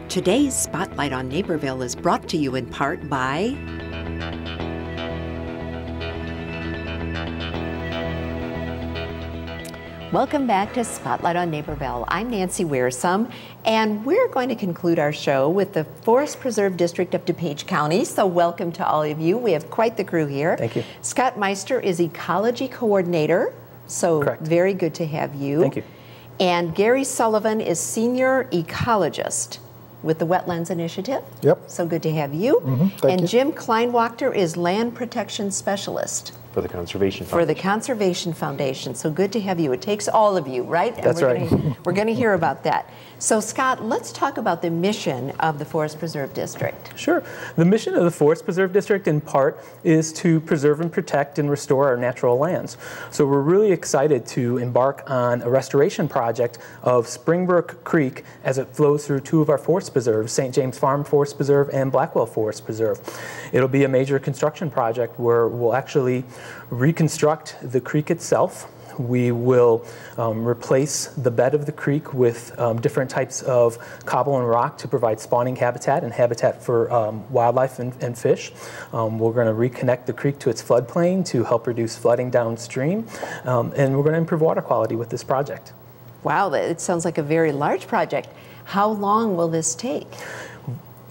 Today's Spotlight on Naperville is brought to you in part by Welcome back to Spotlight on Naperville. I'm Nancy Wearsome, and we're going to conclude our show with the Forest Preserve District of DuPage County. So welcome to all of you. We have quite the crew here. Thank you. Scott Meister is Ecology Coordinator, so Correct. Very good to have you. Thank you. And Gary Sullivan is Senior Ecologist with the Whelans Initiative. Yep. So good to have you. Thank you. Jim Kleinwachter is Land Protection Specialist For the Conservation Foundation. for the Conservation Foundation. So good to have you. It takes all of you, right? And That's right. We're going to hear about that. So Scott, let's talk about the mission of the Forest Preserve District. Sure. The mission of the Forest Preserve District, in part, is to preserve and protect and restore our natural lands. So we're really excited to embark on a restoration project of Springbrook Creek as it flows through two of our forest preserves, St. James Farm Forest Preserve and Blackwell Forest Preserve. It'll be a major construction project where we'll actually reconstruct the creek itself. We will replace the bed of the creek with different types of cobble and rock to provide spawning habitat and habitat for wildlife and fish. We're going to reconnect the creek to its floodplain to help reduce flooding downstream, and we're going to improve water quality with this project. Wow, it sounds like a very large project. How long will this take?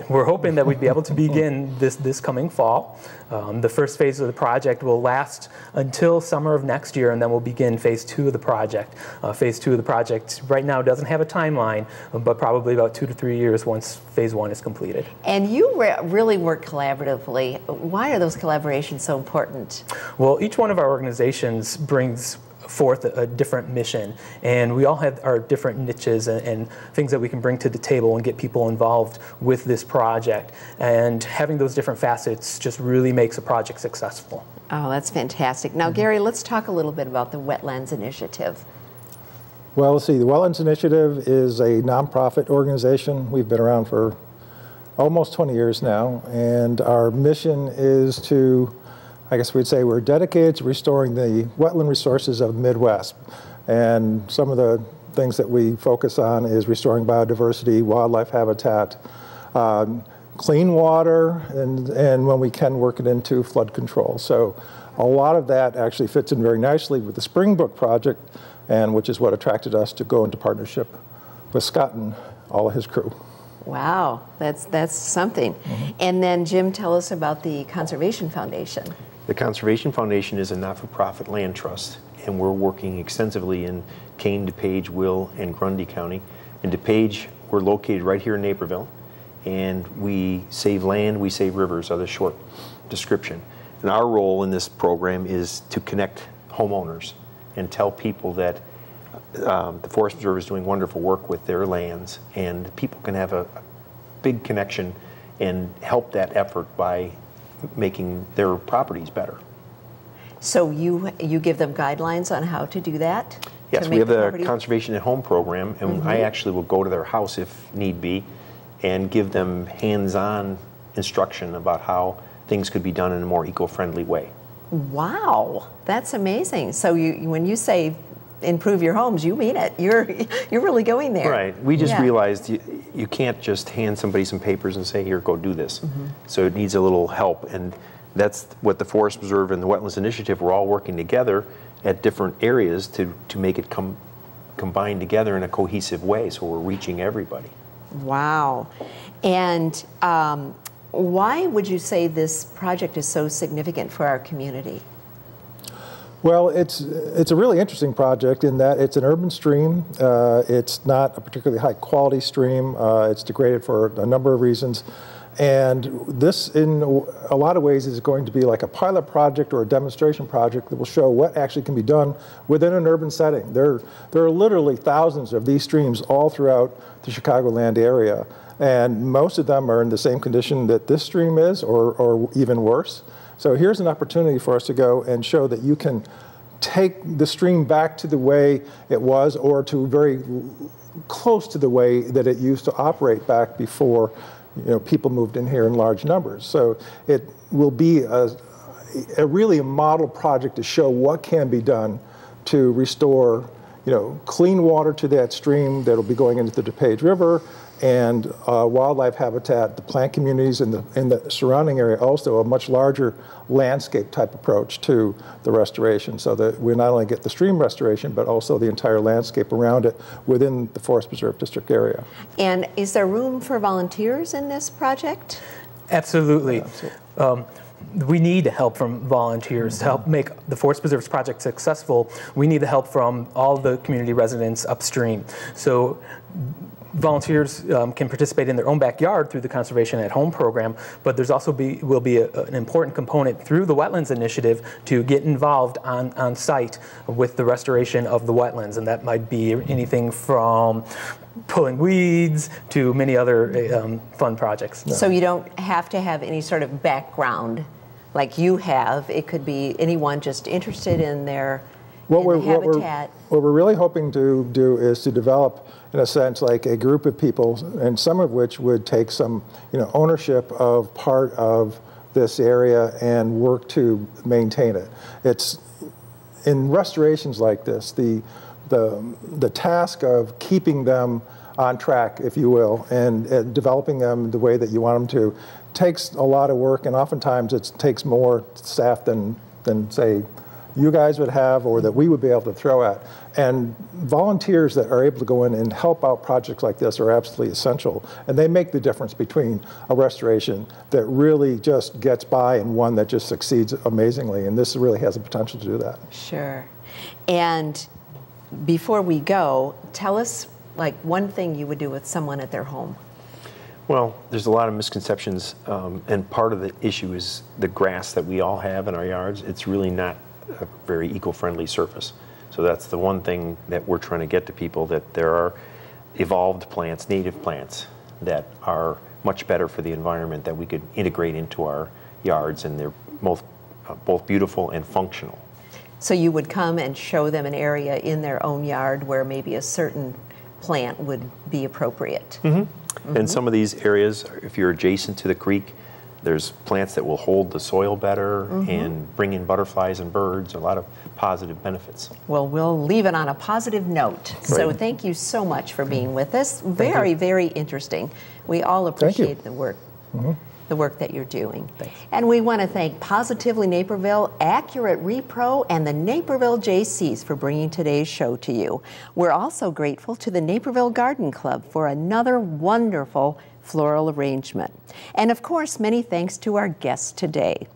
We're hoping that we'd be able to begin this coming fall. The first phase of the project will last until summer of next year, and then we'll begin phase 2 of the project. Phase 2 of the project right now doesn't have a timeline, but probably about 2 to 3 years once phase 1 is completed. And you really work collaboratively. Why are those collaborations so important? Well, each one of our organizations brings forth a different mission, and we all have our different niches and things that we can bring to the table and get people involved with this project, and having those different facets just really makes a project successful. Oh, that's fantastic. Now, Gary, let's talk a little bit about the Whelans Initiative. Well, let's see, the Whelans Initiative is a nonprofit organization. We've been around for almost 20 years now, and our mission is to, I guess we'd say, we're dedicated to restoring the wetland resources of the Midwest. And some of the things that we focus on is restoring biodiversity, wildlife habitat, clean water, and when we can, work it into flood control. So a lot of that actually fits in very nicely with the Springbrook project, and which is what attracted us to go into partnership with Scott and all of his crew. Wow, that's something. And then, Jim, tell us about the Conservation Foundation. The Conservation Foundation is a not-for-profit land trust, and we're working extensively in Kane, DuPage, Will, and Grundy County. In DuPage, we're located right here in Naperville, and we save land, we save rivers, are the short description. And our role in this program is to connect homeowners and tell people that the Forest Preserve is doing wonderful work with their lands, and people can have a big connection and help that effort by making their properties better. So you give them guidelines on how to do that? Yes, we have the Conservation at Home program, and I actually will go to their house if need be and give them hands-on instruction about how things could be done in a more eco-friendly way. Wow, that's amazing. So when you say improve your homes, you mean it. You're really going there. Right. We just realized you can't just hand somebody some papers and say, here, go do this. So it needs a little help, and that's what the Forest Preserve and the Whelans Initiative, we're all working together at different areas to make it combine together in a cohesive way, so we're reaching everybody. Wow. And why would you say this project is so significant for our community? Well, it's a really interesting project in that it's an urban stream. It's not a particularly high quality stream. It's degraded for a number of reasons. And this, in a lot of ways, is going to be like a pilot project or a demonstration project that will show what actually can be done within an urban setting. There are literally thousands of these streams all throughout the Chicagoland area. And most of them are in the same condition that this stream is, or even worse. So here's an opportunity for us to go and show that you can take the stream back to the way it was, or to very close to the way that it used to operate back before people moved in here in large numbers. So it will be really a model project to show what can be done to restore clean water to that stream that'll be going into the DuPage River, and wildlife habitat, the plant communities in the surrounding area, also a much larger landscape type approach to the restoration, so that we not only get the stream restoration, but also the entire landscape around it within the Forest Preserve District area. And is there room for volunteers in this project? Absolutely. We need help from volunteers to help make the Forest Preserves project successful. We need the help from all the community residents upstream. So volunteers can participate in their own backyard through the Conservation at Home program, but there's also will be an important component through the Whelans Initiative to get involved on site with the restoration of the wetlands, and that might be anything from pulling weeds to many other fun projects. So you don't have to have any sort of background like you have. It could be anyone just interested in their habitat. What we're really hoping to do is to develop, in a sense, like a group of people, and some of which would take some, ownership of part of this area and work to maintain it. It's in restorations like this, the task of keeping them on track, if you will, and developing them the way that you want them to takes a lot of work, and oftentimes it takes more staff than say you guys would have, or that we would be able to throw at. And volunteers that are able to go in and help out projects like this are absolutely essential. And they make the difference between a restoration that really just gets by and one that just succeeds amazingly. And this really has the potential to do that. Sure. And before we go, tell us like one thing you would do with someone at their home. Well, there's a lot of misconceptions, and part of the issue is the grass that we all have in our yards. It's really not a very eco-friendly surface. So that's the one thing that we're trying to get to people, that there are evolved plants, native plants, that are much better for the environment that we could integrate into our yards, and they're both beautiful and functional. So you would come and show them an area in their own yard where maybe a certain plant would be appropriate. Mm-hmm. Mm-hmm. And some of these areas, if you're adjacent to the creek, there's plants that will hold the soil better, mm-hmm. and bring in butterflies and birds, a lot of positive benefits. Well, we'll leave it on a positive note. Right. So thank you so much for being with us. Very, very interesting. We all appreciate the work. Mm-hmm. The work that you're doing. Thanks. And we want to thank Positively Naperville, Accurate Repro, and the Naperville JCs for bringing today's show to you. We're also grateful to the Naperville Garden Club for another wonderful floral arrangement. And of course, many thanks to our guests today.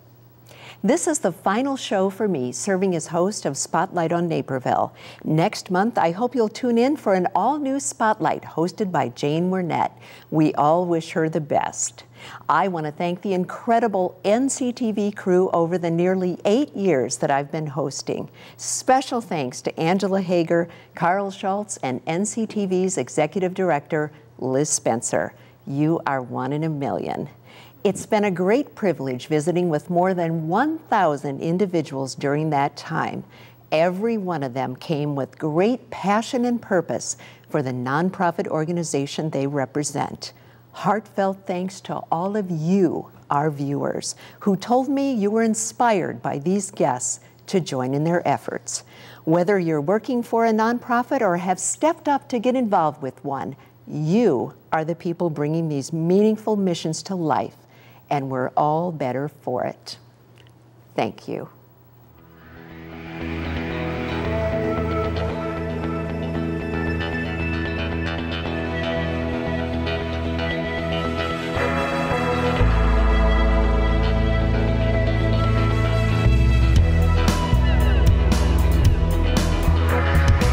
This is the final show for me, serving as host of Spotlight on Naperville. Next month, I hope you'll tune in for an all-new Spotlight hosted by Jane Wernette. We all wish her the best. I want to thank the incredible NCTV crew over the nearly 8 years that I've been hosting. Special thanks to Angela Hager, Carl Schultz, and NCTV's Executive Director, Liz Spencer. You are one in a million. It's been a great privilege visiting with more than 1,000 individuals during that time. Every one of them came with great passion and purpose for the nonprofit organization they represent. Heartfelt thanks to all of you, our viewers, who told me you were inspired by these guests to join in their efforts. Whether you're working for a nonprofit or have stepped up to get involved with one, you are the people bringing these meaningful missions to life, and we're all better for it. Thank you.